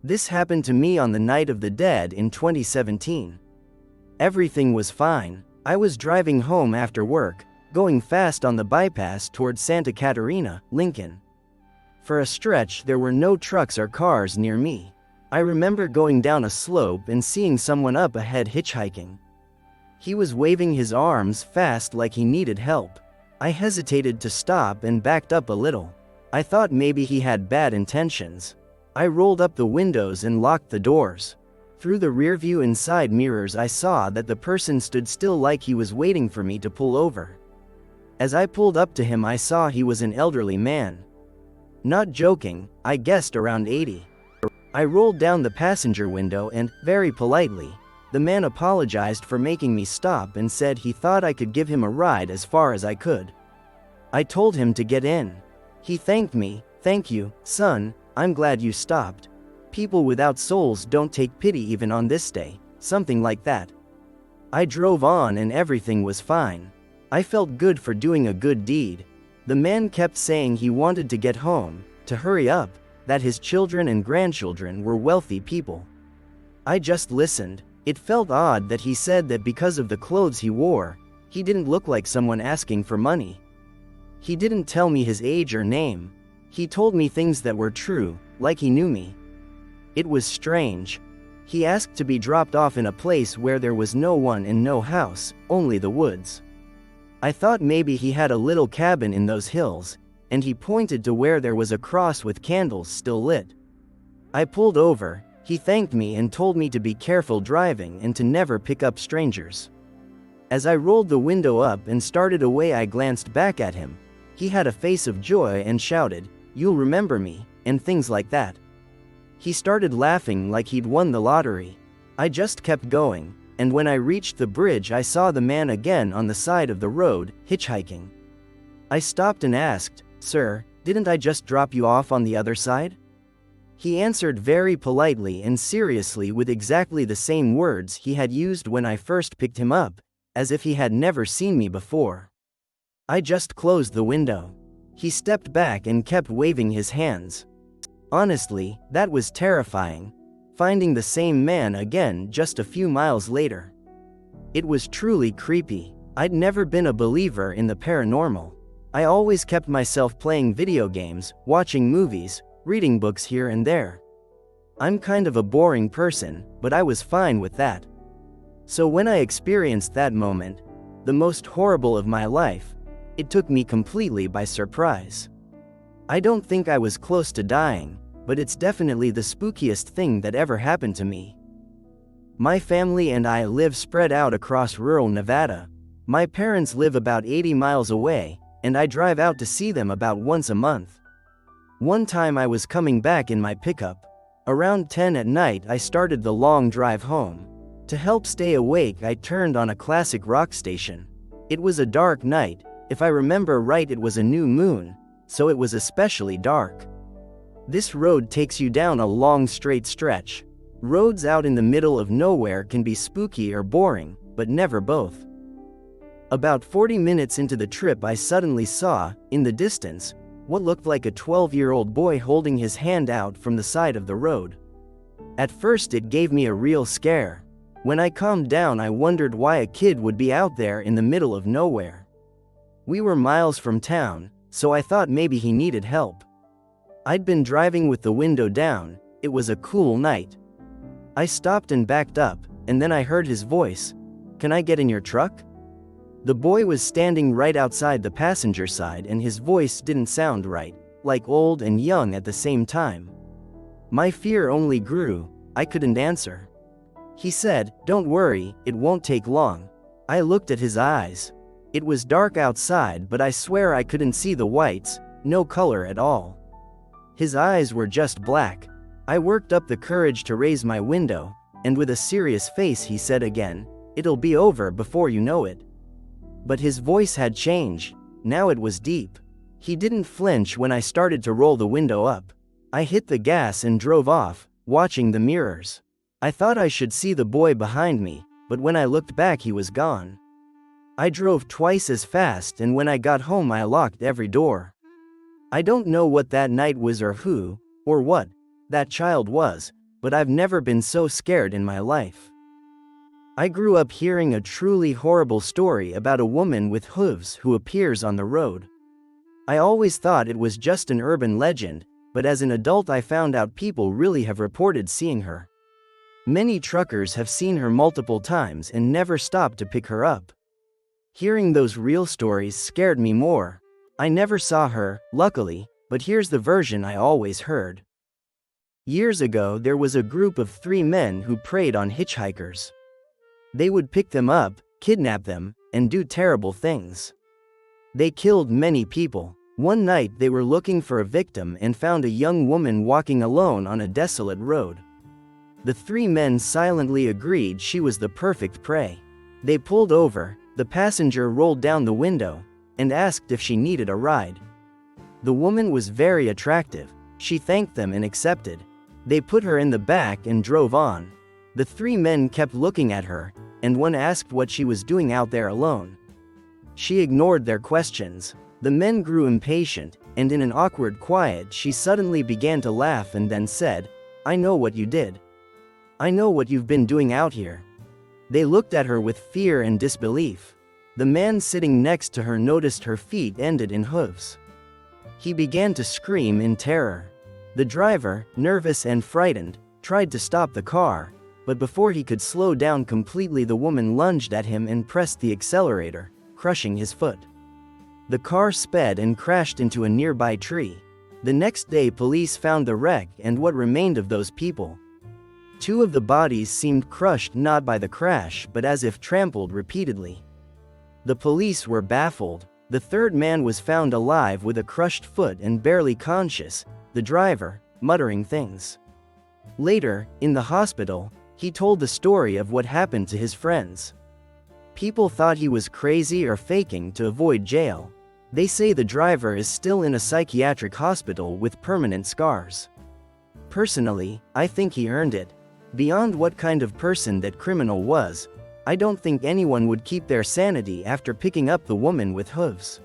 This happened to me on the night of the dead in 2017. Everything was fine. I was driving home after work, going fast on the bypass towards Santa Catarina, Lincoln. For a stretch there were no trucks or cars near me. I remember going down a slope and seeing someone up ahead hitchhiking. He was waving his arms fast like he needed help. I hesitated to stop and backed up a little. I thought maybe he had bad intentions. I rolled up the windows and locked the doors. Through the rearview and side mirrors I saw that the person stood still like he was waiting for me to pull over. As I pulled up to him I saw he was an elderly man. Not joking, I guessed around 80. I rolled down the passenger window and, very politely, the man apologized for making me stop and said he thought I could give him a ride as far as I could. I told him to get in. He thanked me. "Thank you, son, I'm glad you stopped. People without souls don't take pity even on this day," something like that. I drove on and everything was fine. I felt good for doing a good deed. The man kept saying he wanted to get home, to hurry up, that his children and grandchildren were wealthy people. I just listened. It felt odd that he said that because of the clothes he wore, he didn't look like someone asking for money. He didn't tell me his age or name. He told me things that were true, like he knew me. It was strange. He asked to be dropped off in a place where there was no one and no house, only the woods. I thought maybe he had a little cabin in those hills, and he pointed to where there was a cross with candles still lit. I pulled over. He thanked me and told me to be careful driving and to never pick up strangers. As I rolled the window up and started away I glanced back at him. He had a face of joy and shouted, "You'll remember me," and things like that. He started laughing like he'd won the lottery. I just kept going, and when I reached the bridge I saw the man again on the side of the road, hitchhiking. I stopped and asked, "Sir, didn't I just drop you off on the other side?" He answered very politely and seriously with exactly the same words he had used when I first picked him up, as if he had never seen me before. I just closed the window. He stepped back and kept waving his hands. Honestly, that was terrifying, finding the same man again just a few miles later. It was truly creepy. I'd never been a believer in the paranormal. I always kept myself playing video games, watching movies, reading books here and there. I'm kind of a boring person, but I was fine with that. So when I experienced that moment, the most horrible of my life, it took me completely by surprise. I don't think I was close to dying, but it's definitely the spookiest thing that ever happened to me. My family and I live spread out across rural Nevada. My parents live about 80 miles away, and I drive out to see them about once a month. One time I was coming back in my pickup. Around 10 at night I started the long drive home. To help stay awake I turned on a classic rock station. It was a dark night. If I remember right it was a new moon, so it was especially dark. This road takes you down a long straight stretch. Roads out in the middle of nowhere can be spooky or boring, but never both. About 40 minutes into the trip I suddenly saw, in the distance, what looked like a 12-year-old boy holding his hand out from the side of the road. At first it gave me a real scare. When I calmed down I wondered why a kid would be out there in the middle of nowhere. We were miles from town, so I thought maybe he needed help. I'd been driving with the window down. It was a cool night. I stopped and backed up, and then I heard his voice. "Can I get in your truck?" The boy was standing right outside the passenger side and his voice didn't sound right, like old and young at the same time. My fear only grew. I couldn't answer. He said, "Don't worry, it won't take long." I looked at his eyes. It was dark outside but I swear I couldn't see the whites, no color at all. His eyes were just black. I worked up the courage to raise my window, and with a serious face he said again, "It'll be over before you know it." But his voice had changed. Now it was deep. He didn't flinch when I started to roll the window up. I hit the gas and drove off, watching the mirrors. I thought I should see the boy behind me, but when I looked back he was gone. I drove twice as fast and when I got home I locked every door. I don't know what that night was or who, or what that child was, but I've never been so scared in my life. I grew up hearing a truly horrible story about a woman with hooves who appears on the road. I always thought it was just an urban legend, but as an adult I found out people really have reported seeing her. Many truckers have seen her multiple times and never stopped to pick her up. Hearing those real stories scared me more. I never saw her, luckily, but here's the version I always heard. Years ago there was a group of 3 men who preyed on hitchhikers. They would pick them up, kidnap them, and do terrible things. They killed many people. One night they were looking for a victim and found a young woman walking alone on a desolate road. The 3 men silently agreed she was the perfect prey. They pulled over, the passenger rolled down the window, and asked if she needed a ride. The woman was very attractive. She thanked them and accepted. They put her in the back and drove on. The 3 men kept looking at her, and one asked what she was doing out there alone. She ignored their questions. The men grew impatient, and in an awkward quiet she suddenly began to laugh and then said, "I know what you did. I know what you've been doing out here." They looked at her with fear and disbelief. The man sitting next to her noticed her feet ended in hooves. He began to scream in terror. The driver, nervous and frightened, tried to stop the car, but before he could slow down completely the woman lunged at him and pressed the accelerator, crushing his foot. The car sped and crashed into a nearby tree. The next day police found the wreck and what remained of those people. 2 of the bodies seemed crushed not by the crash but as if trampled repeatedly. The police were baffled. The 3rd man was found alive with a crushed foot and barely conscious, the driver, muttering things. Later, in the hospital, he told the story of what happened to his friends. People thought he was crazy or faking to avoid jail. They say the driver is still in a psychiatric hospital with permanent scars. Personally, I think he earned it. Beyond what kind of person that criminal was, I don't think anyone would keep their sanity after picking up the woman with hooves.